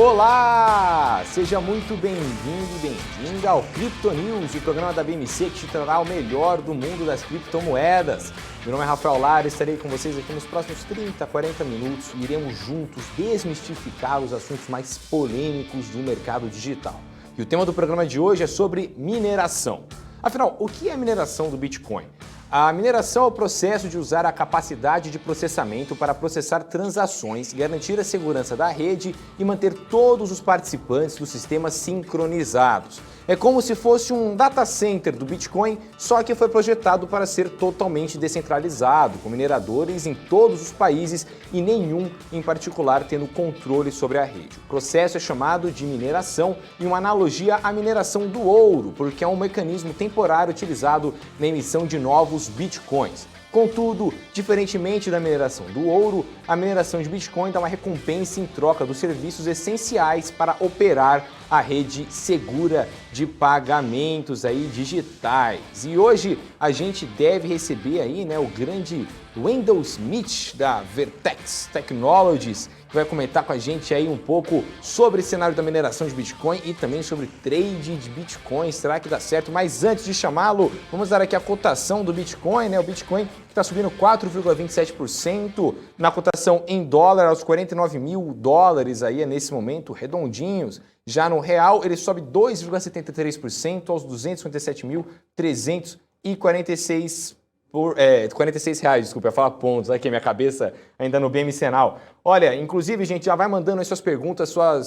Olá! Seja muito bem-vindo e bem-vinda ao Crypto News, o programa da BMC que te trará o melhor do mundo das criptomoedas. Meu nome é Rafael Lara, estarei com vocês aqui nos próximos 30, 40 minutos e iremos juntos desmistificar os assuntos mais polêmicos do mercado digital. E o tema do programa de hoje é sobre mineração. Afinal, o que é a mineração do Bitcoin? A mineração é o processo de usar a capacidade de processamento para processar transações, garantir a segurança da rede e manter todos os participantes do sistema sincronizados. É como se fosse um data center do Bitcoin, só que foi projetado para ser totalmente descentralizado, com mineradores em todos os países e nenhum em particular tendo controle sobre a rede. O processo é chamado de mineração e uma analogia à mineração do ouro, porque é um mecanismo temporário utilizado na emissão de novos Bitcoins. Contudo, diferentemente da mineração do ouro, a mineração de Bitcoin dá uma recompensa em troca dos serviços essenciais para operar a rede segura de pagamentos aí digitais. E hoje a gente deve receber aí, o grande Wendell Smith da Vertex Technologies, que vai comentar com a gente aí um pouco sobre o cenário da mineração de Bitcoin e também sobre trade de Bitcoin. Será que dá certo? Mas antes de chamá-lo, vamos dar aqui a cotação do Bitcoin, O Bitcoin que está subindo 4,27% na cotação em dólar aos 49 mil dólares aí nesse momento, redondinhos. Já no real, ele sobe 2,73% aos 257.346 R$46, desculpa, eu ia falar pontos, aqui minha cabeça ainda no BMCenal. Olha, inclusive, gente, já vai mandando aí suas perguntas, sua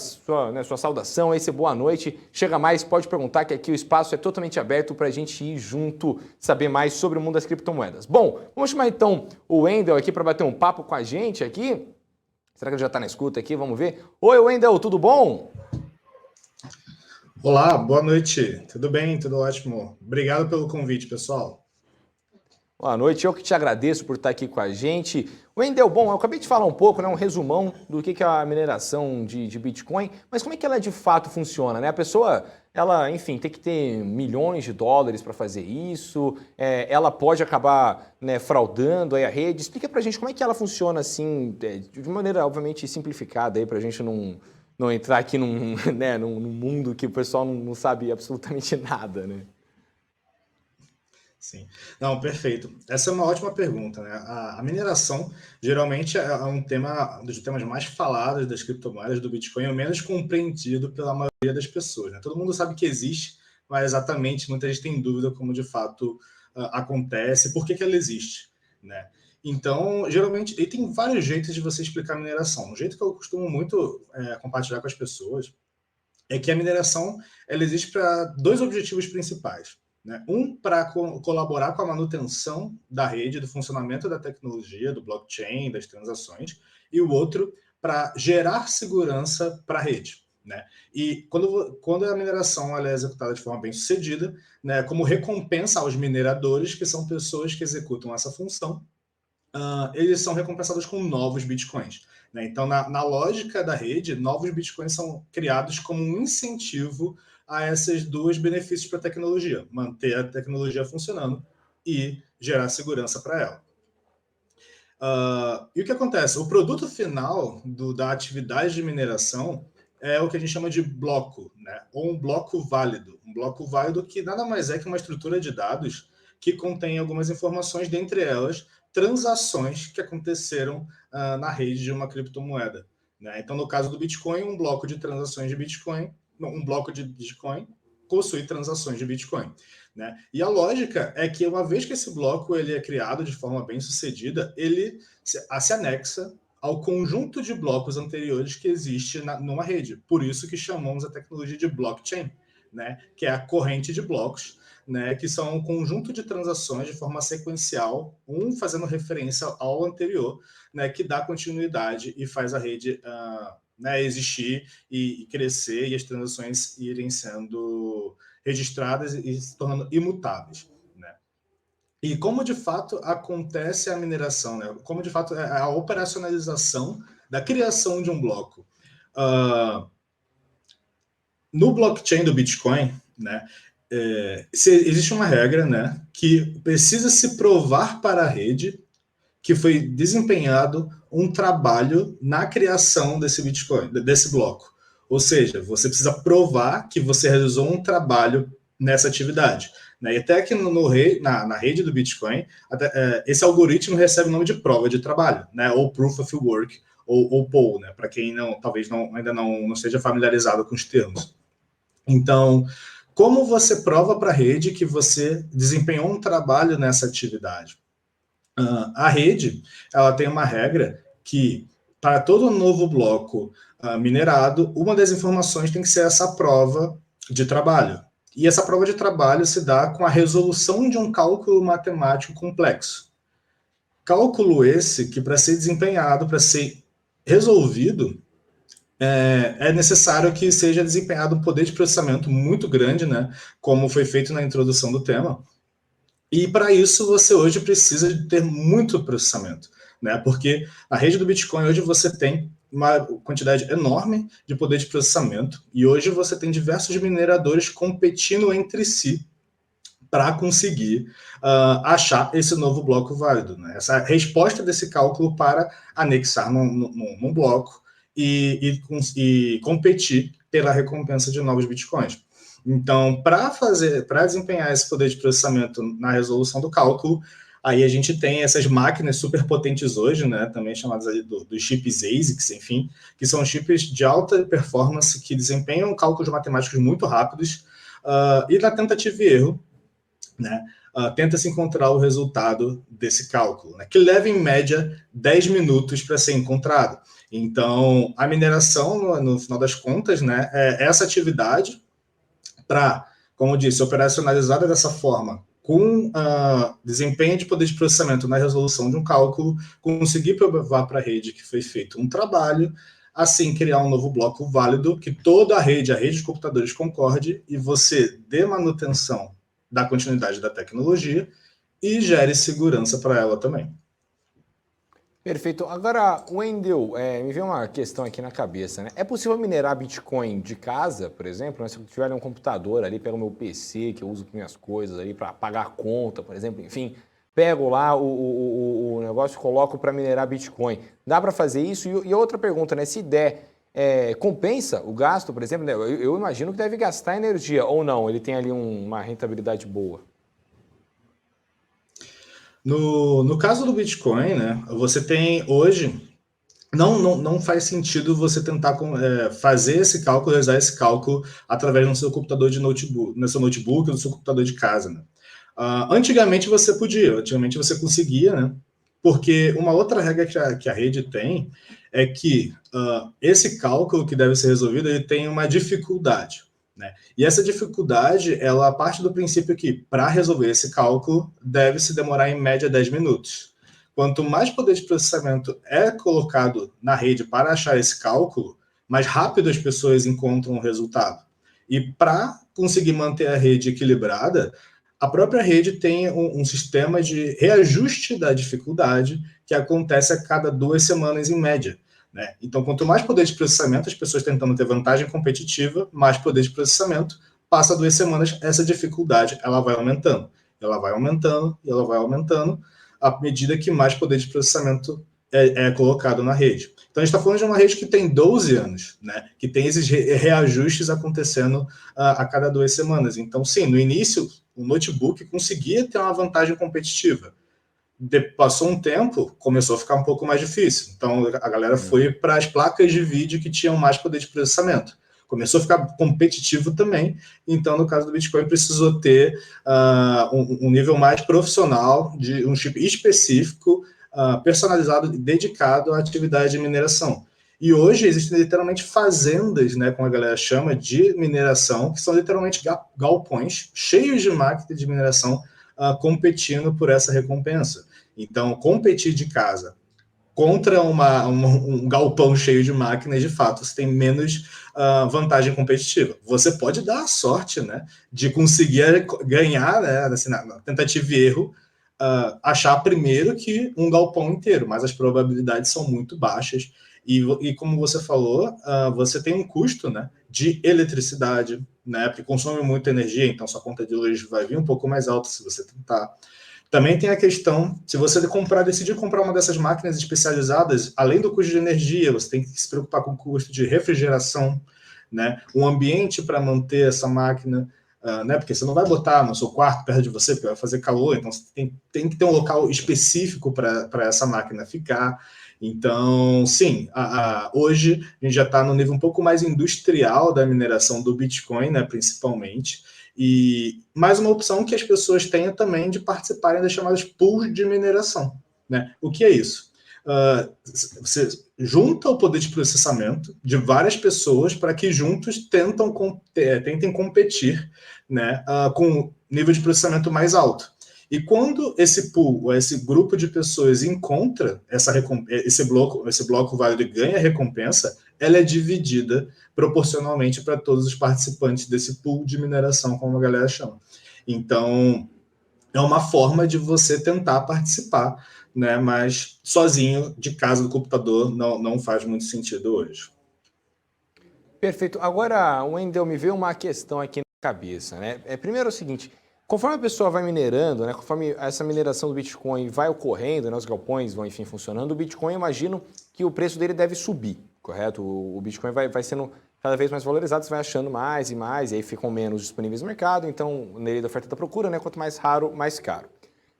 saudação, aí, seu boa noite. Chega mais, pode perguntar que aqui o espaço é totalmente aberto para a gente ir junto, saber mais sobre o mundo das criptomoedas. Bom, vamos chamar então o Wendell aqui para bater um papo com a gente aqui. Será que ele já está na escuta aqui? Vamos ver. Oi, Wendell, tudo bom? Olá, boa noite. Tudo bem? Tudo ótimo. Obrigado pelo convite, pessoal. Boa noite, eu que te agradeço por estar aqui com a gente. Wendell, bom, eu acabei de falar um pouco, um resumão do que é a mineração de Bitcoin, mas como é que ela de fato funciona, A pessoa, ela, enfim, tem que ter milhões de dólares para fazer isso, ela pode acabar fraudando aí a rede. Explica pra gente como é que ela funciona assim, de maneira obviamente simplificada aí pra gente não entrar aqui num mundo que o pessoal não sabe absolutamente nada, Sim. Não, perfeito. Essa é uma ótima pergunta, A mineração geralmente é um dos temas mais falados das criptomoedas do Bitcoin, ou menos compreendido pela maioria das pessoas, Todo mundo sabe que existe, mas exatamente muita gente tem dúvida como de fato acontece, por que ela existe, Então, geralmente, e tem vários jeitos de você explicar a mineração. Um jeito que eu costumo muito compartilhar com as pessoas é que a mineração ela existe para dois objetivos principais. Um, para colaborar com a manutenção da rede, do funcionamento da tecnologia, do blockchain, das transações, e o outro, para gerar segurança para a rede. E quando a mineração ela é executada de forma bem sucedida, como recompensa aos mineradores, que são pessoas que executam essa função, eles são recompensados com novos bitcoins. Então, na lógica da rede, novos bitcoins são criados como um incentivo a esses dois benefícios para a tecnologia: manter a tecnologia funcionando e gerar segurança para ela. E o que acontece? O produto final da atividade de mineração é o que a gente chama de bloco, ou um bloco válido. Um bloco válido que nada mais é que uma estrutura de dados que contém algumas informações, dentre elas transações que aconteceram na rede de uma criptomoeda. Então, no caso do Bitcoin, um bloco de transações de Bitcoin, um bloco de Bitcoin possui transações de Bitcoin. E a lógica é que uma vez que esse bloco ele é criado de forma bem sucedida, ele se anexa ao conjunto de blocos anteriores que existe numa rede. Por isso que chamamos a tecnologia de blockchain, que é a corrente de blocos, que são um conjunto de transações de forma sequencial, um fazendo referência ao anterior, que dá continuidade e faz a rede existir e crescer, e as transações irem sendo registradas e se tornando imutáveis. E como de fato acontece a mineração, como de fato é a operacionalização da criação de um bloco. No blockchain do Bitcoin, existe uma regra que precisa se provar para a rede que foi desempenhado um trabalho na criação desse Bitcoin, desse bloco. Ou seja, você precisa provar que você realizou um trabalho nessa atividade. Né? E até que na rede do Bitcoin, esse algoritmo recebe o nome de prova de trabalho, né? Ou Proof of Work, ou POW, né? Para quem ainda não esteja familiarizado com os termos. Então, como você prova para a rede que você desempenhou um trabalho nessa atividade? A rede, ela tem uma regra que, para todo novo bloco minerado, uma das informações tem que ser essa prova de trabalho. E essa prova de trabalho se dá com a resolução de um cálculo matemático complexo. Cálculo esse que, para ser desempenhado, para ser resolvido, é necessário que seja desempenhado um poder de processamento muito grande, né? Como foi feito na introdução do tema. E para isso você hoje precisa de ter muito processamento, né? Porque na rede do Bitcoin hoje você tem uma quantidade enorme de poder de processamento e hoje você tem diversos mineradores competindo entre si para conseguir achar esse novo bloco válido, né? Essa resposta desse cálculo para anexar num bloco e competir pela recompensa de novos bitcoins. Então, para desempenhar esse poder de processamento na resolução do cálculo, aí a gente tem essas máquinas super potentes hoje, né, também chamadas aí dos chips ASICs, enfim, que são chips de alta performance que desempenham cálculos matemáticos muito rápidos e na tentativa e erro, né, tenta-se encontrar o resultado desse cálculo, né, que leva em média 10 minutos para ser encontrado. Então, a mineração, no final das contas, né, é essa atividade para, como eu disse, operacionalizada dessa forma, com desempenho de poder de processamento na resolução de um cálculo, conseguir provar para a rede que foi feito um trabalho, assim criar um novo bloco válido, que toda a rede de computadores concorde, e você dê manutenção da continuidade da tecnologia e gere segurança para ela também. Perfeito. Agora, Wendel, me veio uma questão aqui na cabeça, né? É possível minerar Bitcoin de casa, por exemplo? Né? Se eu tiver um computador ali, pego o meu PC, que eu uso para minhas coisas ali, para pagar a conta, por exemplo, enfim, pego lá o negócio e coloco para minerar Bitcoin. Dá para fazer isso? E outra pergunta, né? Se der, compensa o gasto, por exemplo? Né? Eu imagino que deve gastar energia, ou não? Ele tem ali uma rentabilidade boa. No caso do Bitcoin, né, você tem hoje, não faz sentido você tentar fazer esse cálculo, realizar esse cálculo através do seu computador de notebook, no seu notebook ou do seu computador de casa. Né? Antigamente você podia, antigamente você conseguia, né? Porque uma outra regra que a rede tem é que esse cálculo que deve ser resolvido, ele tem uma dificuldade. Né? E essa dificuldade, ela parte do princípio que, para resolver esse cálculo, deve-se demorar em média 10 minutos. Quanto mais poder de processamento é colocado na rede para achar esse cálculo, mais rápido as pessoas encontram o resultado. E para conseguir manter a rede equilibrada, a própria rede tem um sistema de reajuste da dificuldade que acontece a cada 2 semanas em média. Né? Então, quanto mais poder de processamento, as pessoas tentando ter vantagem competitiva, mais poder de processamento, passa 2 semanas, essa dificuldade ela vai aumentando. Ela vai aumentando e ela vai aumentando à medida que mais poder de processamento é colocado na rede. Então, a gente está falando de uma rede que tem 12 anos, né? Que tem esses reajustes acontecendo a cada 2 semanas. Então, sim, no início, o notebook conseguia ter uma vantagem competitiva. Passou um tempo, começou a ficar um pouco mais difícil. Então, a galera foi para as placas de vídeo que tinham mais poder de processamento. Começou a ficar competitivo também. Então, no caso do Bitcoin, precisou ter um nível mais profissional, de um chip específico, personalizado e dedicado à atividade de mineração. E hoje existem literalmente fazendas, né, como a galera chama, de mineração, que são literalmente galpões cheios de máquinas de mineração competindo por essa recompensa. Então, competir de casa contra um galpão cheio de máquinas, de fato, você tem menos vantagem competitiva. Você pode dar a sorte, né, de conseguir ganhar, né, assim, na tentativa e erro, achar primeiro que um galpão inteiro, mas as probabilidades são muito baixas. E como você falou, você tem um custo, né, de eletricidade, né, porque consome muita energia, então sua conta de luz vai vir um pouco mais alta se você tentar. Também tem a questão, se você decidir comprar uma dessas máquinas especializadas, além do custo de energia, você tem que se preocupar com o custo de refrigeração, né? Um ambiente para manter essa máquina, né? Porque você não vai botar no seu quarto perto de você, porque vai fazer calor, então você tem que ter um local específico para essa máquina ficar. Então, sim, hoje a gente já está no nível um pouco mais industrial da mineração do Bitcoin, né, principalmente, e mais uma opção que as pessoas tenham também de participarem das chamadas pools de mineração. Né? O que é isso? Você junta o poder de processamento de várias pessoas para que juntos tentem competir, né, com nível de processamento mais alto. E quando esse pool, esse grupo de pessoas encontra esse bloco válido e ganha a recompensa, ela é dividida proporcionalmente para todos os participantes desse pool de mineração, como a galera chama. Então, é uma forma de você tentar participar, né? Mas sozinho, de casa do computador, não faz muito sentido hoje. Perfeito. Agora, Wendel, me veio uma questão aqui na cabeça, né? Primeiro é o seguinte, conforme a pessoa vai minerando, né, conforme essa mineração do Bitcoin vai ocorrendo, né, os galpões vão, enfim, funcionando, o Bitcoin, eu imagino que o preço dele deve subir, correto? O Bitcoin vai sendo cada vez mais valorizado, você vai achando mais e mais, e aí ficam menos disponíveis no mercado, então, na lei da oferta e da procura, né, quanto mais raro, mais caro.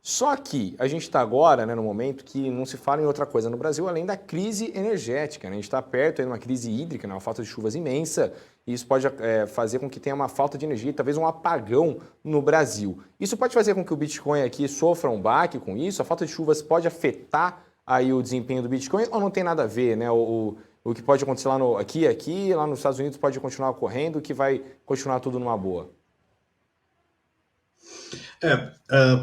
Só que a gente está agora, né, no momento que não se fala em outra coisa no Brasil além da crise energética. Né? A gente está perto de uma crise hídrica, né, uma falta de chuvas imensa, e isso pode fazer com que tenha uma falta de energia, talvez um apagão no Brasil. Isso pode fazer com que o Bitcoin aqui sofra um baque com isso? A falta de chuvas pode afetar aí o desempenho do Bitcoin ou não tem nada a ver? Né? O que pode acontecer lá lá nos Estados Unidos pode continuar ocorrendo, que vai continuar tudo numa boa?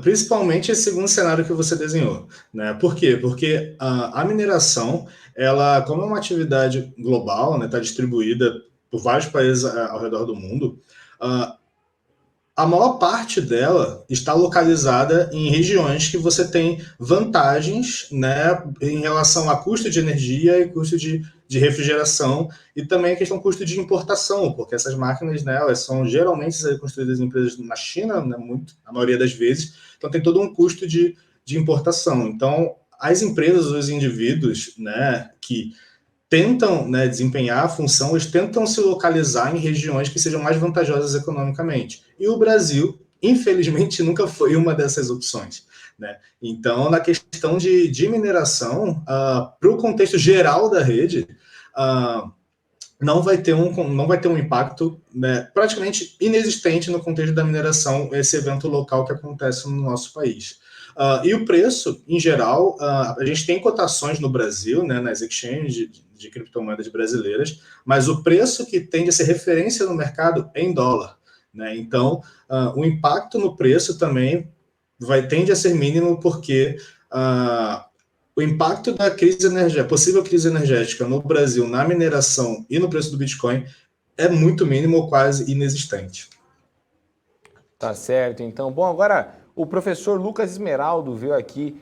Principalmente esse segundo cenário que você desenhou, né? Por quê? Porque a mineração, ela, como é uma atividade global, né, está distribuída por vários países ao redor do mundo, a maior parte dela está localizada em regiões que você tem vantagens, né, em relação a custo de energia e custo de refrigeração, e também a questão do custo de importação, porque essas máquinas, né, elas são geralmente construídas em empresas na China, né, a maioria das vezes, então tem todo um custo de importação. Então, as empresas, os indivíduos, né, que tentam, né, desempenhar a função, eles tentam se localizar em regiões que sejam mais vantajosas economicamente. E o Brasil, infelizmente, nunca foi uma dessas opções. Né? Então, na questão de mineração, para o contexto geral da rede, não vai ter um impacto, né, praticamente inexistente no contexto da mineração, esse evento local que acontece no nosso país. E o preço, em geral, a gente tem cotações no Brasil, né, nas exchanges de criptomoedas brasileiras, mas o preço que tende a ser referência no mercado é em dólar. Né? Então, o impacto no preço também tende a ser mínimo, porque o impacto da possível crise energética no Brasil, na mineração e no preço do Bitcoin é muito mínimo ou quase inexistente. Tá certo, então. Bom, agora o professor Lucas Esmeraldo veio aqui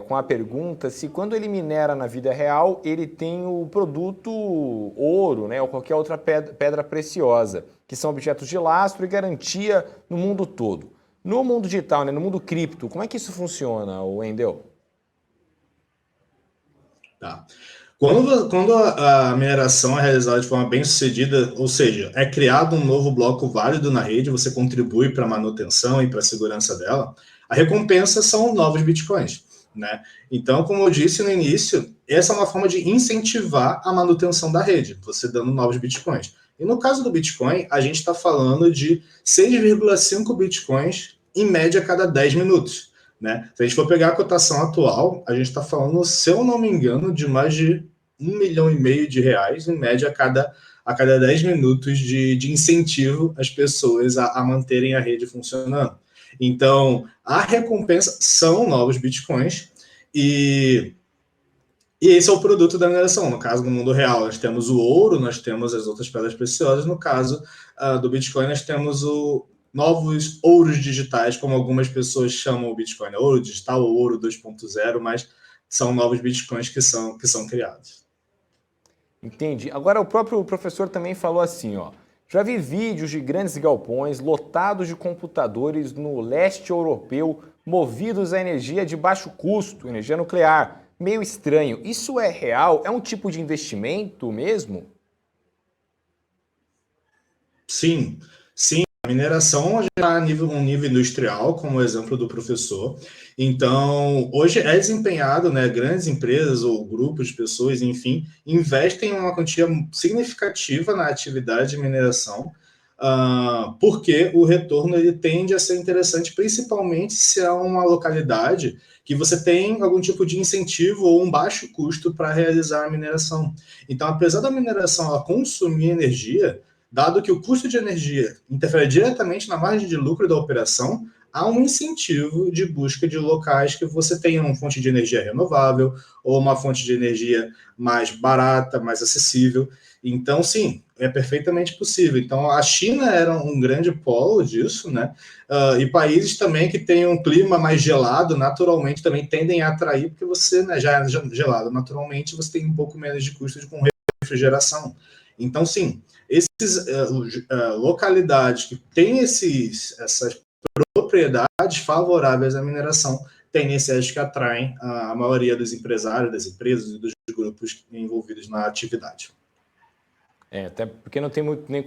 com a pergunta se quando ele minera na vida real, ele tem o produto ouro, né, ou qualquer outra pedra preciosa, que são objetos de lastro e garantia no mundo todo. No mundo digital, né, no mundo cripto, como é que isso funciona, Wendel? Tá. Quando a mineração é realizada de forma bem sucedida, ou seja, é criado um novo bloco válido na rede, você contribui para a manutenção e para a segurança dela, a recompensa são novos bitcoins. Né? Então, como eu disse no início, essa é uma forma de incentivar a manutenção da rede, você dando novos bitcoins. E no caso do Bitcoin, a gente está falando de 6,5 bitcoins em média a cada 10 minutos. Né? Se a gente for pegar a cotação atual, a gente está falando, se eu não me engano, de mais de R$ 1,5 milhão em média a cada 10 minutos de incentivo às pessoas a manterem a rede funcionando. Então, a recompensa são novos bitcoins e esse é o produto da mineração. No caso, no mundo real, nós temos o ouro, nós temos as outras pedras preciosas. No caso do Bitcoin, nós temos novos ouros digitais, como algumas pessoas chamam o Bitcoin. Ouro digital ou ouro 2.0, mas são novos Bitcoins que são criados. Entendi. Agora, o próprio professor também falou assim, ó. Já vi vídeos de grandes galpões lotados de computadores no leste europeu movidos a energia de baixo custo, energia nuclear. Meio estranho. Isso é real? É um tipo de investimento mesmo? Sim, sim. A mineração já está a um nível industrial, como o exemplo do professor. Então, hoje é desempenhado, né, grandes empresas ou grupos de pessoas, enfim, investem uma quantia significativa na atividade de mineração, porque o retorno ele tende a ser interessante, principalmente se é uma localidade que você tem algum tipo de incentivo ou um baixo custo para realizar a mineração. Então, apesar da mineração ela consumir energia, dado que o custo de energia interfere diretamente na margem de lucro da operação, há um incentivo de busca de locais que você tenha uma fonte de energia renovável ou uma fonte de energia mais barata, mais acessível. Então, sim, é perfeitamente possível. Então, a China era um grande polo disso, né? E países também que têm um clima mais gelado, naturalmente, também tendem a atrair, porque você, né, já é gelado naturalmente, você tem um pouco menos de custo com refrigeração. Então, sim, esses localidades que têm essas propriedades favoráveis à mineração têm esses que atraem a maioria dos empresários, das empresas e dos grupos envolvidos na atividade. Até porque não tem muito nem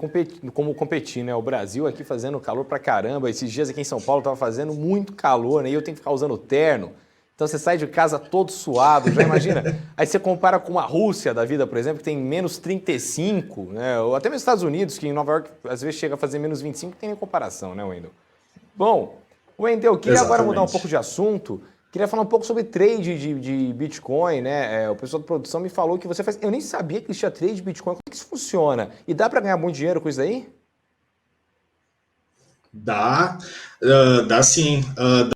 como competir, né? O Brasil aqui fazendo calor pra caramba. Esses dias aqui em São Paulo tava fazendo muito calor, né? E eu tenho que ficar usando terno. Então você sai de casa todo suado, já imagina? Aí você compara com a Rússia da vida, por exemplo, que tem menos 35, né? Ou até mesmo os Estados Unidos, que em Nova York às vezes chega a fazer menos 25, não tem nem comparação, né, Wendel? Bom, Wendel, queria agora mudar um pouco de assunto. Queria falar um pouco sobre trade de Bitcoin, né? O pessoal da produção me falou que você faz... Eu nem sabia que existia trade de Bitcoin. Como é que isso funciona? E dá para ganhar muito dinheiro com isso aí? Dá, dá sim.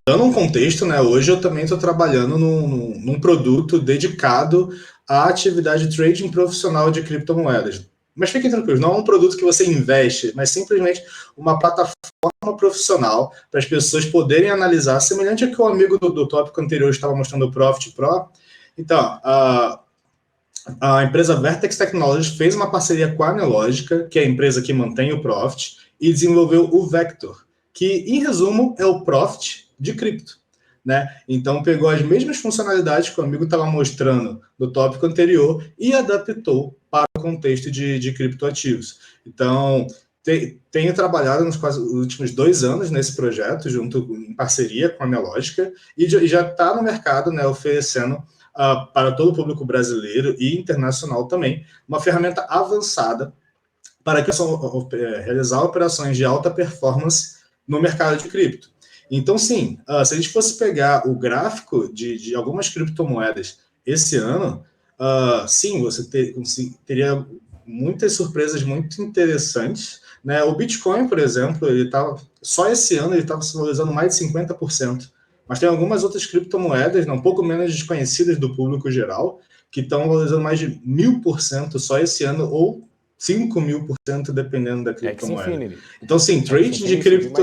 Dando um contexto, né? Hoje eu também estou trabalhando num produto dedicado à atividade de trading profissional de criptomoedas. Mas fiquem tranquilos, não é um produto que você investe, mas simplesmente uma plataforma profissional para as pessoas poderem analisar, semelhante ao que o amigo do tópico anterior estava mostrando o Profit Pro. Então, a empresa Vertex Technologies fez uma parceria com a Analogica, que é a empresa que mantém o Profit, e desenvolveu o Vector, que, em resumo, é o Profit de cripto. Né? Então, pegou as mesmas funcionalidades que o amigo estava mostrando no tópico anterior e adaptou para o contexto de criptoativos. Então, tenho trabalhado nos quase últimos 2 anos nesse projeto, em parceria com a Analogica, e já está no mercado, né, oferecendo para todo o público brasileiro e internacional também, uma ferramenta avançada para que possam realizar operações de alta performance no mercado de cripto. Então, sim, se a gente fosse pegar o gráfico de algumas criptomoedas esse ano, sim, você teria muitas surpresas muito interessantes. Né? O Bitcoin, por exemplo, só esse ano ele estava se valorizando mais de 50%. Mas tem algumas outras criptomoedas, um pouco menos desconhecidas do público geral, que estão valorizando mais de 1000% só esse ano, ou 5.000%, dependendo da criptomoeda. Então, sim, trading de cripto...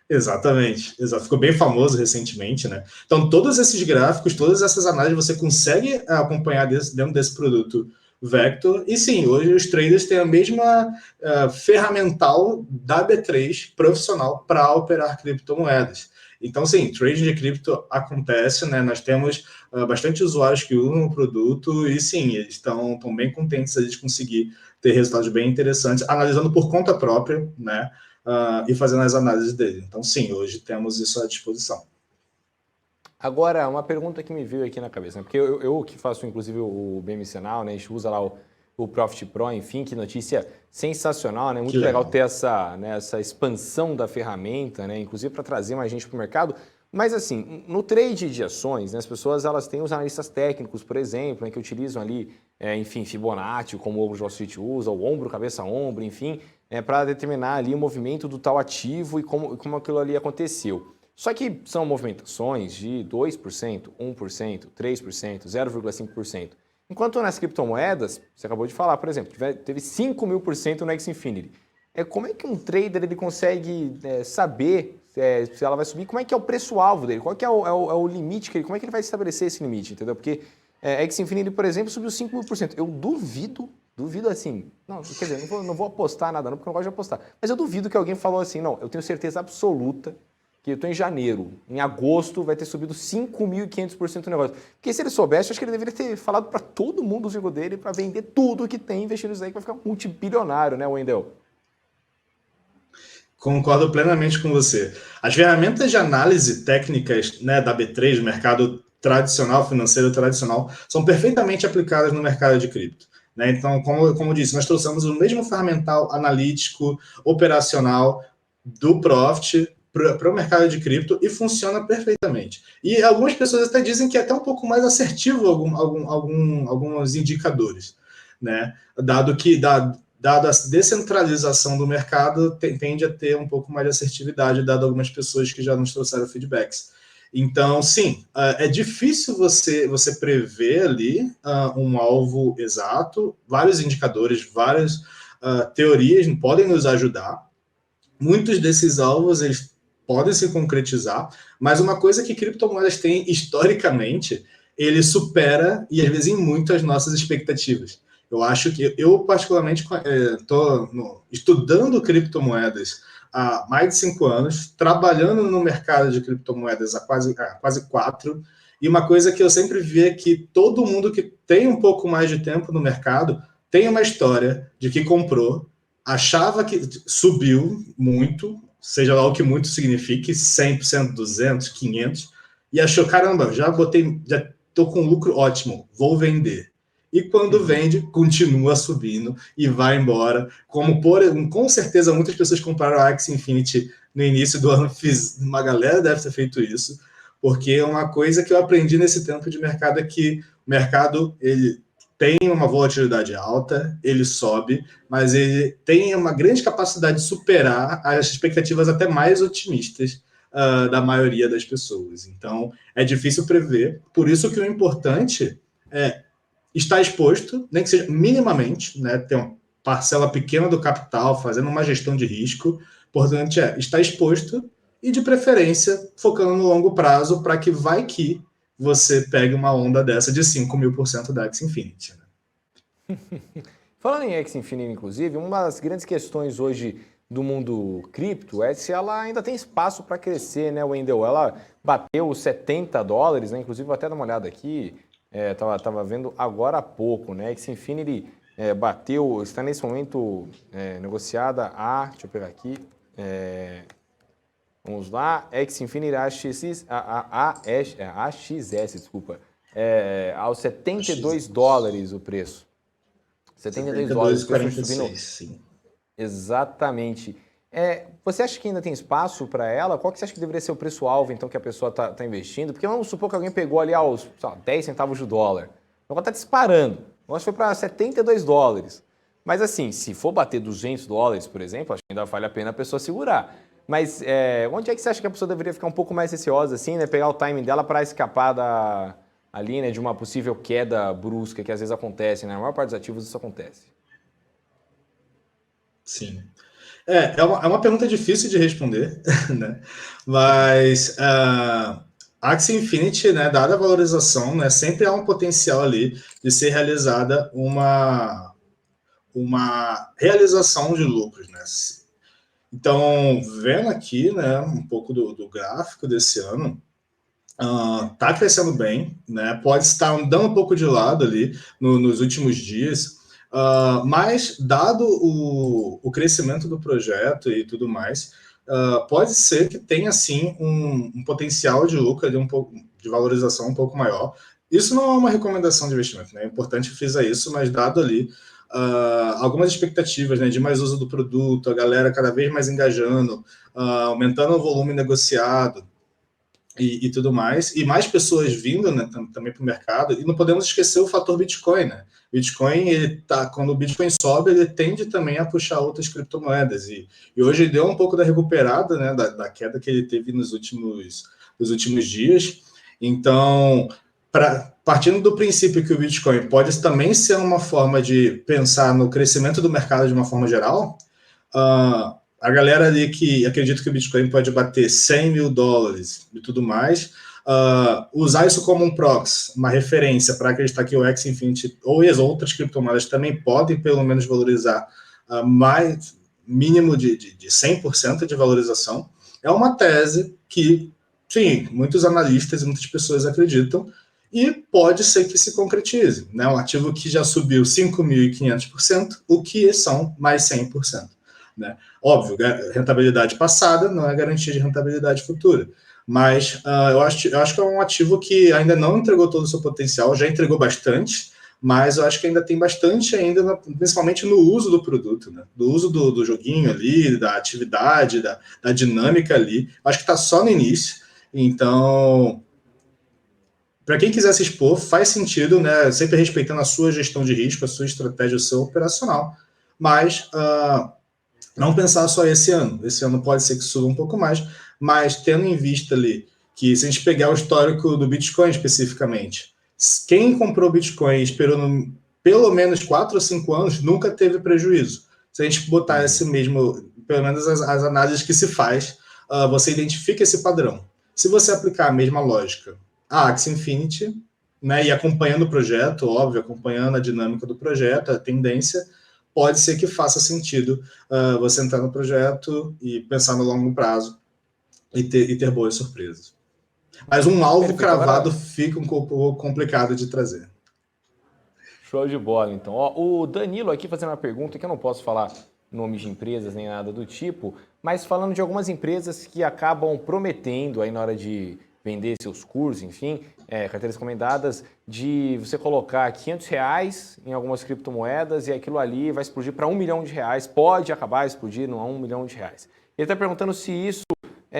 Exatamente. Ficou bem famoso recentemente, né? Então, todos esses gráficos, todas essas análises, você consegue acompanhar dentro desse produto Vector. E sim, hoje os traders têm a mesma ferramental da B3 profissional para operar criptomoedas. Então, sim, trading de cripto acontece, né? Nós temos bastante usuários que usam o produto e sim, eles estão bem contentes de conseguir ter resultados bem interessantes, analisando por conta própria, né? E fazendo as análises dele. Então, sim, hoje temos isso à disposição. Agora, uma pergunta que me veio aqui na cabeça, né? Porque eu que faço, inclusive, o BMC Now, né? A gente usa lá o Profit Pro, enfim, que notícia sensacional, né? Muito legal ter essa expansão da ferramenta, né? Inclusive para trazer mais gente para o mercado. Mas assim, no trade de ações, né, as pessoas elas têm os analistas técnicos, por exemplo, né, que utilizam ali, enfim, Fibonacci, como o Wall Street usa, o ombro, cabeça-ombro, enfim, para determinar ali o movimento do tal ativo e como aquilo ali aconteceu. Só que são movimentações de 2%, 1%, 3%, 0,5%. Enquanto nas criptomoedas, você acabou de falar, por exemplo, teve 5.000% no X-Infinity. Como é que um trader ele consegue saber se ela vai subir? Como é que é o preço-alvo dele? Qual que é o limite? Como é que ele vai estabelecer esse limite? Entendeu? Porque X-Infinity, por exemplo, subiu 5.000%. Eu duvido assim, não, quer dizer, não vou apostar nada não, porque eu não gosto de apostar, mas eu duvido que alguém falou assim, não, eu tenho certeza absoluta que eu estou em janeiro, em agosto vai ter subido 5.500% o negócio. Porque se ele soubesse, acho que ele deveria ter falado para todo mundo o ciclo dele para vender tudo que tem, investir nisso aí, que vai ficar multibilionário, né, Wendel? Concordo plenamente com você. As ferramentas de análise técnicas, né, da B3, mercado tradicional, financeiro tradicional, são perfeitamente aplicadas no mercado de cripto. Né? Então, como eu disse, nós trouxemos o mesmo ferramental analítico, operacional do Profit para o mercado de cripto e funciona perfeitamente. E algumas pessoas até dizem que é até um pouco mais assertivo alguns indicadores, né? Dado a descentralização do mercado, tende a ter um pouco mais de assertividade, dado algumas pessoas que já nos trouxeram feedbacks. Então, sim, é difícil você prever ali um alvo exato, vários indicadores, várias teorias podem nos ajudar. Muitos desses alvos, eles podem se concretizar, mas uma coisa que criptomoedas têm historicamente, ele supera, e às vezes em muito, as nossas expectativas. Eu acho que eu particularmente estou estudando criptomoedas há mais de 5 anos, trabalhando no mercado de criptomoedas há quase 4, e uma coisa que eu sempre vi é que todo mundo que tem um pouco mais de tempo no mercado tem uma história de que comprou, achava que subiu muito, seja lá o que muito signifique, 100%, 200, 500, e achou, caramba, já estou com lucro ótimo, vou vender. E quando vende, continua subindo e vai embora. Com certeza, muitas pessoas compraram a Axie Infinity no início do ano. Uma galera deve ter feito isso, porque uma coisa que eu aprendi nesse tempo de mercado é que o mercado ele tem uma volatilidade alta, ele sobe, mas ele tem uma grande capacidade de superar as expectativas até mais otimistas da maioria das pessoas. Então, é difícil prever. Por isso que o importante é estar exposto, nem que seja minimamente, né, ter uma parcela pequena do capital, fazendo uma gestão de risco. O importante é estar exposto e, de preferência, focando no longo prazo para que vai que você pegue uma onda dessa de 5.000% da Axie Infinity. Né? Falando em Axie Infinity, inclusive, uma das grandes questões hoje do mundo cripto é se ela ainda tem espaço para crescer, né, Wendel? Ela bateu os $70, né? Inclusive, vou até dar uma olhada aqui. Tava vendo agora há pouco, né? Axie Infinity bateu, está nesse momento negociada a, deixa eu pegar aqui, vamos lá, Axie Infinity AXS, desculpa, aos $72 o preço. $72 subindo. Sim. Exatamente. Você acha que ainda tem espaço para ela? Qual que você acha que deveria ser o preço-alvo, então, que a pessoa está investindo? Porque vamos supor que alguém pegou ali aos 10 centavos de dólar. O negócio está disparando. O negócio foi para $72. Mas assim, se for bater $200, por exemplo, acho que ainda vale a pena a pessoa segurar. Mas onde é que você acha que a pessoa deveria ficar um pouco mais receosa, assim, né? Pegar o timing dela para escapar ali, né, de uma possível queda brusca que às vezes acontece, né? Na maior parte dos ativos isso acontece. Sim. É uma pergunta difícil de responder, né? Mas a Axie Infinity, né, dada a valorização, né, sempre há um potencial ali de ser realizada uma realização de lucros, né? Então, vendo aqui, né, um pouco do gráfico desse ano, tá crescendo bem, né? Pode estar dando um pouco de lado ali nos últimos dias, mas dado o crescimento do projeto e tudo mais, pode ser que tenha sim um potencial de lucro ali, um pouco de valorização um pouco maior. Isso não é uma recomendação de investimento, né? É importante frisar isso, mas dado ali algumas expectativas, né, de mais uso do produto, a galera cada vez mais engajando, aumentando o volume negociado, e tudo mais, e mais pessoas vindo, né, também para o mercado, e não podemos esquecer o fator Bitcoin, né? Bitcoin, quando o Bitcoin sobe, ele tende também a puxar outras criptomoedas, e hoje ele deu um pouco da recuperada, né, da queda que ele teve nos últimos dias. Então, partindo do princípio que o Bitcoin pode também ser uma forma de pensar no crescimento do mercado de uma forma geral, a galera ali que acredita que o Bitcoin pode bater $100.000 e tudo mais, usar isso como um proxy, uma referência para acreditar que o Axie Infinity ou as outras criptomoedas também podem pelo menos valorizar mais mínimo de 100% de valorização. é uma tese que, sim, muitos analistas e muitas pessoas acreditam, e pode ser que se concretize, né? Um ativo que já subiu 5.500%, o que são mais 100%. Né? Óbvio, rentabilidade passada não é garantia de rentabilidade futura, mas eu acho que é um ativo que ainda não entregou todo o seu potencial, já entregou bastante, mas eu acho que ainda tem bastante ainda, principalmente no uso do produto, né? Do uso do joguinho ali, da atividade, da dinâmica ali. Acho que está só no início, então para quem quiser se expor, faz sentido, né? Sempre respeitando a sua gestão de risco, a sua estratégia, o seu operacional, mas não pensar só esse ano. Esse ano pode ser que suba um pouco mais, mas tendo em vista ali que se a gente pegar o histórico do Bitcoin especificamente, quem comprou Bitcoin e esperou pelo menos 4 ou 5 anos nunca teve prejuízo. Se a gente botar esse mesmo, pelo menos as análises que se faz, você identifica esse padrão. Se você aplicar a mesma lógica a Axie Infinity, né, e acompanhando o projeto, óbvio, acompanhando a dinâmica do projeto, a tendência, pode ser que faça sentido você entrar no projeto e pensar no longo prazo e ter boas surpresas. Mas um alvo cravado agora fica um pouco complicado de trazer. Show de bola, então. Ó, o Danilo aqui fazendo uma pergunta que eu não posso falar nomes de empresas nem nada do tipo, mas falando de algumas empresas que acabam prometendo aí na hora de vender seus cursos, enfim, carteiras recomendadas, de você colocar R$500 em algumas criptomoedas e aquilo ali vai explodir para R$1 milhão, pode acabar explodindo a R$1 milhão. Ele está perguntando se isso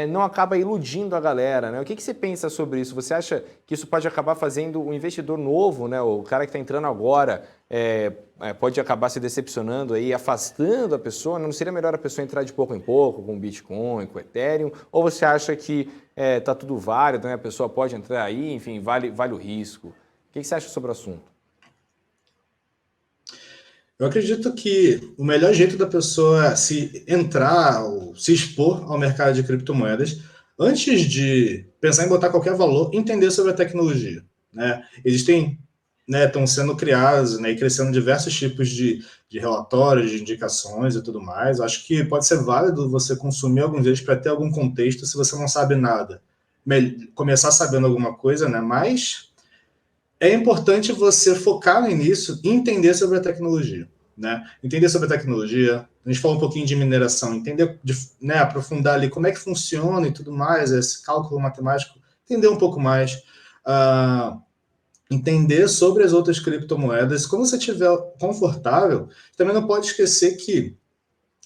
não acaba iludindo a galera, né? O que você pensa sobre isso? Você acha que isso pode acabar fazendo o investidor novo, né? O cara que está entrando agora, pode acabar se decepcionando aí, afastando a pessoa? Não seria melhor a pessoa entrar de pouco em pouco com Bitcoin, com Ethereum? Ou você acha que está tudo válido, né? A pessoa pode entrar aí, enfim, vale o risco? O que você acha sobre o assunto? Eu acredito que o melhor jeito da pessoa se entrar ou se expor ao mercado de criptomoedas, antes de pensar em botar qualquer valor, entender sobre a tecnologia. Né? Existem, estão sendo criados, e crescendo diversos tipos de relatórios, de indicações e tudo mais. Acho que pode ser válido você consumir alguns deles para ter algum contexto, se você não sabe nada. Começar sabendo alguma coisa, né? Mas é importante você focar no início e entender sobre a tecnologia. Né? Entender sobre a tecnologia, a gente fala um pouquinho de mineração, entender, aprofundar ali como é que funciona e tudo mais, esse cálculo matemático, entender um pouco mais, entender sobre as outras criptomoedas. Quando você estiver confortável, também não pode esquecer que,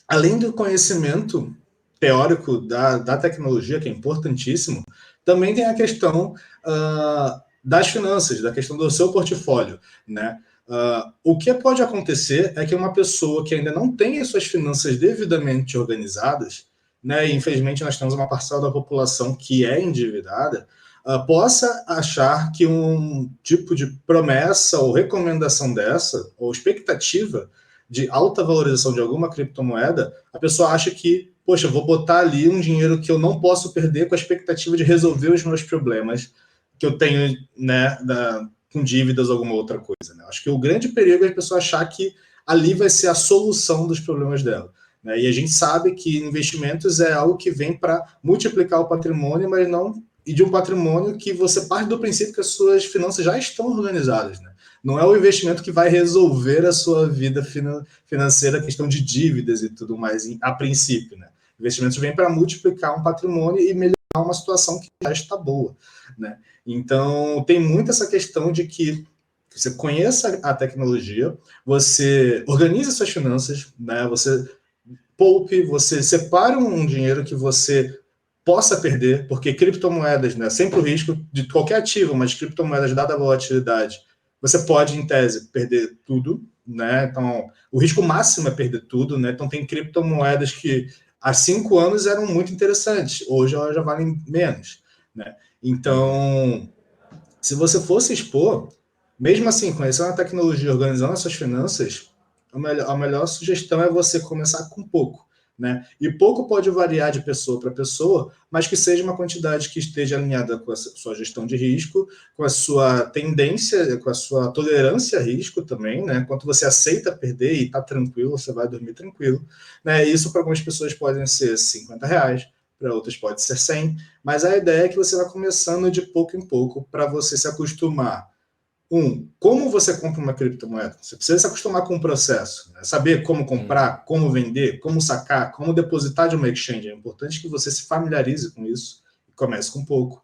além do conhecimento teórico da tecnologia, que é importantíssimo, também tem a questão das finanças, da questão do seu portfólio, né? O que pode acontecer é que uma pessoa que ainda não tem as suas finanças devidamente organizadas, né, e infelizmente nós temos uma parcela da população que é endividada, possa achar que um tipo de promessa ou recomendação dessa, ou expectativa de alta valorização de alguma criptomoeda, a pessoa acha que, poxa, eu vou botar ali um dinheiro que eu não posso perder com a expectativa de resolver os meus problemas que eu tenho, né, com dívidas ou alguma outra coisa. Né? Acho que o grande perigo é a pessoa achar que ali vai ser a solução dos problemas dela. Né? E a gente sabe que investimentos é algo que vem para multiplicar o patrimônio, mas não e de um patrimônio que você parte do princípio que as suas finanças já estão organizadas. Né? Não é o investimento que vai resolver a sua vida financeira, a questão de dívidas e tudo mais, a princípio. Né? Investimentos vêm para multiplicar um patrimônio e melhorar uma situação que já está boa. Né? Então, tem muito essa questão de que você conheça a tecnologia, você organize suas finanças, né? Você poupe, você separe um dinheiro que você possa perder, porque criptomoedas, né, sempre o risco de qualquer ativo, mas criptomoedas, dada a volatilidade, você pode, em tese, perder tudo, né? Então, o risco máximo é perder tudo, né? Então, tem criptomoedas que há 5 anos eram muito interessantes, hoje elas já valem menos, né? Então, se você fosse expor, mesmo assim, conhecendo a tecnologia, organizando as suas finanças, a melhor sugestão é você começar com pouco. Né? E pouco pode variar de pessoa para pessoa, mas que seja uma quantidade que esteja alinhada com a sua gestão de risco, com a sua tendência, com a sua tolerância a risco também, né? Quanto você aceita perder e está tranquilo, você vai dormir tranquilo. Né? Isso para algumas pessoas podem ser R$50, para outras pode ser 100, mas a ideia é que você vai começando de pouco em pouco para você se acostumar. Como você compra uma criptomoeda? Você precisa se acostumar com o processo, né? Saber como comprar, como vender, como sacar, como depositar de uma exchange. É importante que você se familiarize com isso e comece com pouco.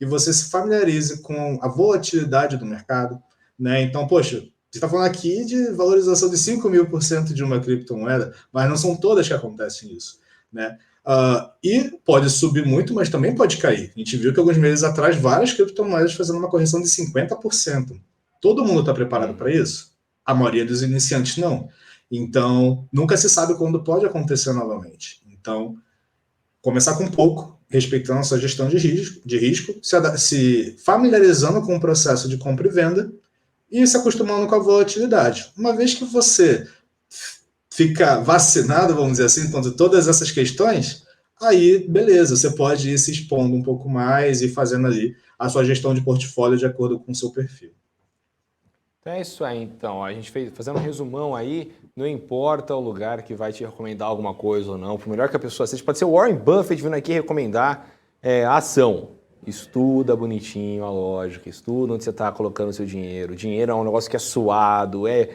E você se familiarize com a volatilidade do mercado, né? Então, poxa, você está falando aqui de valorização de 5.000% de uma criptomoeda, mas não são todas que acontecem isso, né? E pode subir muito, mas também pode cair. A gente viu que alguns meses atrás várias criptomoedas fazendo uma correção de 50%. Todo mundo está preparado para isso? A maioria dos iniciantes não. Então, nunca se sabe quando pode acontecer novamente. Então, começar com pouco, respeitando a sua gestão de risco, se familiarizando com o processo de compra e venda e se acostumando com a volatilidade. Uma vez que você fica vacinado, vamos dizer assim, contra todas essas questões, aí, beleza, você pode ir se expondo um pouco mais e fazendo ali a sua gestão de portfólio de acordo com o seu perfil. Então é isso aí, então. A gente fazendo um resumão aí, não importa o lugar que vai te recomendar alguma coisa ou não, por melhor que a pessoa seja, pode ser o Warren Buffett vindo aqui recomendar a ação. Estuda bonitinho a lógica, estuda onde você está colocando o seu dinheiro. O dinheiro é um negócio que é suado, é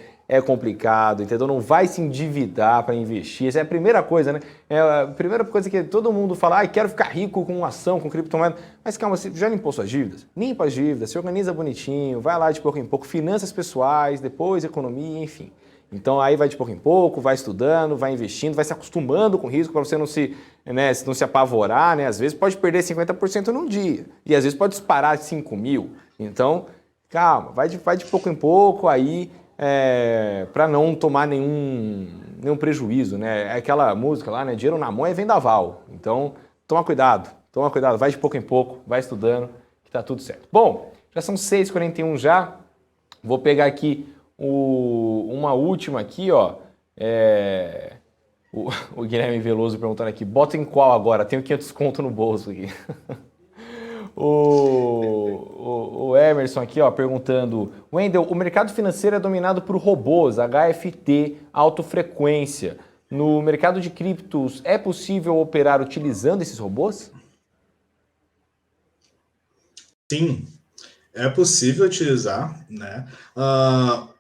complicado, entendeu? Não vai se endividar para investir. Essa é a primeira coisa, né? É a primeira coisa que todo mundo fala, quero ficar rico com ação, com criptomoeda. Mas calma, você já limpou suas dívidas? Limpa as dívidas, se organiza bonitinho, vai lá de pouco em pouco, finanças pessoais, depois economia, enfim. Então aí vai de pouco em pouco, vai estudando, vai investindo, vai se acostumando com o risco para você não se apavorar, né? Às vezes pode perder 50% num dia e às vezes pode disparar 5 mil. Então, calma, vai de pouco em pouco aí, para não tomar nenhum prejuízo, né? É aquela música lá, né? Dinheiro na mão é vendaval. Então, toma cuidado, vai de pouco em pouco, vai estudando, que tá tudo certo. Bom, já são 6h41 já, vou pegar aqui uma última aqui, ó. O Guilherme Veloso perguntando aqui, bota em qual agora? Tenho 500 conto no bolso aqui. O Emerson aqui, ó, perguntando, Wendel, o mercado financeiro é dominado por robôs, HFT, alta frequência. No mercado de criptos, é possível operar utilizando esses robôs? Sim, é possível utilizar, né?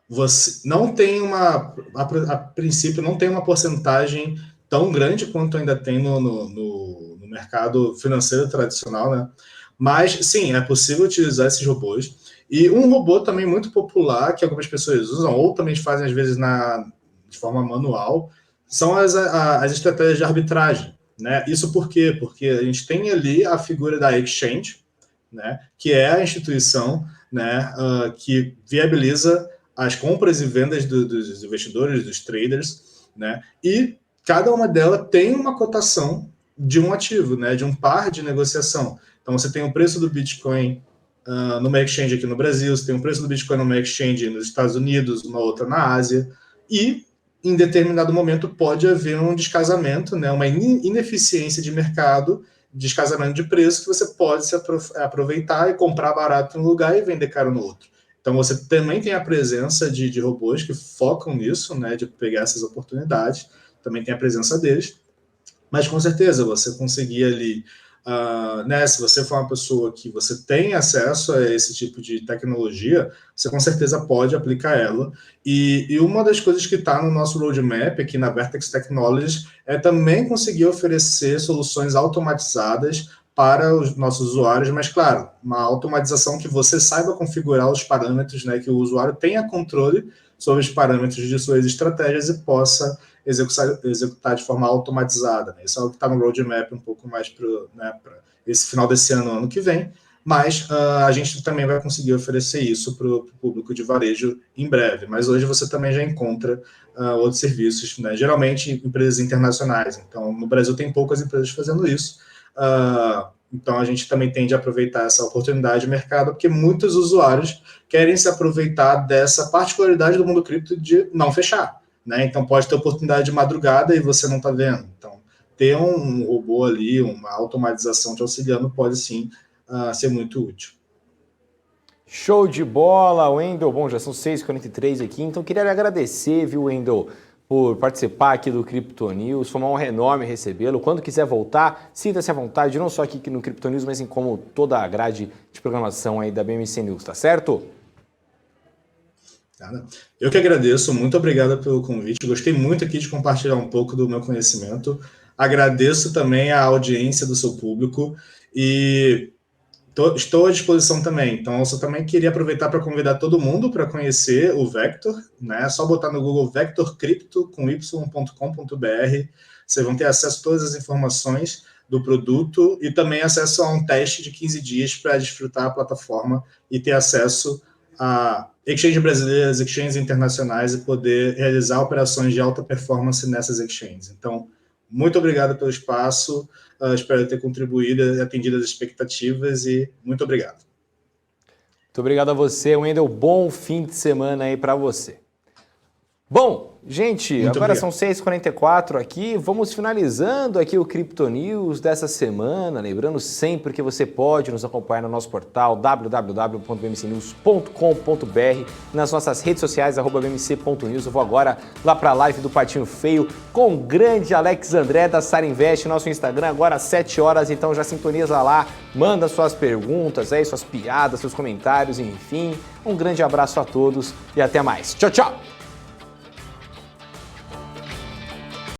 Você não tem a princípio, não tem uma porcentagem tão grande quanto ainda tem no mercado financeiro tradicional, né? Mas, sim, é possível utilizar esses robôs. E um robô também muito popular, que algumas pessoas usam, ou também fazem, às vezes, de forma manual, são as estratégias de arbitragem, né? Isso por quê? Porque a gente tem ali a figura da exchange, né? Que é a instituição, né, que viabiliza as compras e vendas dos investidores, dos traders, né? E cada uma delas tem uma cotação de um ativo, né? De um par de negociação. Então, você tem o preço do Bitcoin numa exchange aqui no Brasil, você tem o preço do Bitcoin numa exchange nos Estados Unidos, uma outra na Ásia, e em determinado momento pode haver um descasamento, né? Uma ineficiência de mercado, descasamento de preço, que você pode se aproveitar e comprar barato em um lugar e vender caro no outro. Então, você também tem a presença de robôs que focam nisso, né, de pegar essas oportunidades, também tem a presença deles, mas com certeza você conseguir ali, né, se você for uma pessoa que você tem acesso a esse tipo de tecnologia, você com certeza pode aplicar ela. E uma das coisas que está no nosso roadmap aqui na Vertex Technologies é também conseguir oferecer soluções automatizadas para os nossos usuários, mas claro, uma automatização que você saiba configurar os parâmetros, né, que o usuário tenha controle sobre os parâmetros de suas estratégias e possa executar de forma automatizada. Né? Isso é algo que está no roadmap um pouco mais para esse final desse ano que vem, mas a gente também vai conseguir oferecer isso para o público de varejo em breve. Mas hoje você também já encontra outros serviços, né? Geralmente empresas internacionais. Então, no Brasil tem poucas empresas fazendo isso. Então, a gente também tende a aproveitar essa oportunidade de mercado, porque muitos usuários querem se aproveitar dessa particularidade do mundo cripto de não fechar. Né? Então, pode ter oportunidade de madrugada e você não está vendo. Então, ter um robô ali, uma automatização te auxiliando, pode sim ser muito útil. Show de bola, Wendel. Bom, já são 6h43 aqui, então queria lhe agradecer, viu, Wendel, por participar aqui do Crypto News. Foi uma honra enorme recebê-lo. Quando quiser voltar, sinta-se à vontade, não só aqui no Crypto News, mas em como toda a grade de programação aí da BMC News, tá certo? Eu que agradeço, muito obrigado pelo convite. Gostei muito aqui de compartilhar um pouco do meu conhecimento. Agradeço também a audiência do seu público e estou à disposição também. Então, eu só também queria aproveitar para convidar todo mundo para conhecer o Vector, né? É só botar no Google Vector Crypto com y.com.br. Vocês vão ter acesso a todas as informações do produto e também acesso a um teste de 15 dias para desfrutar a plataforma e ter acesso a exchanges brasileiras, exchanges internacionais e poder realizar operações de alta performance nessas exchanges. Então, muito obrigado pelo espaço, espero ter contribuído e atendido as expectativas e muito obrigado. Muito obrigado a você, Wendel. Bom fim de semana aí para você. Bom, gente, Muito agora obrigado. são 6h44 aqui, vamos finalizando aqui o Crypto News dessa semana, lembrando sempre que você pode nos acompanhar no nosso portal www.bmcnews.com.br, nas nossas redes sociais, @bmc.news. Eu vou agora lá para a live do Patinho Feio com o grande Alex André da Sara Invest, nosso Instagram agora às 7 horas, então já sintoniza lá, manda suas perguntas aí, suas piadas, seus comentários, enfim. Um grande abraço a todos e até mais. Tchau, tchau!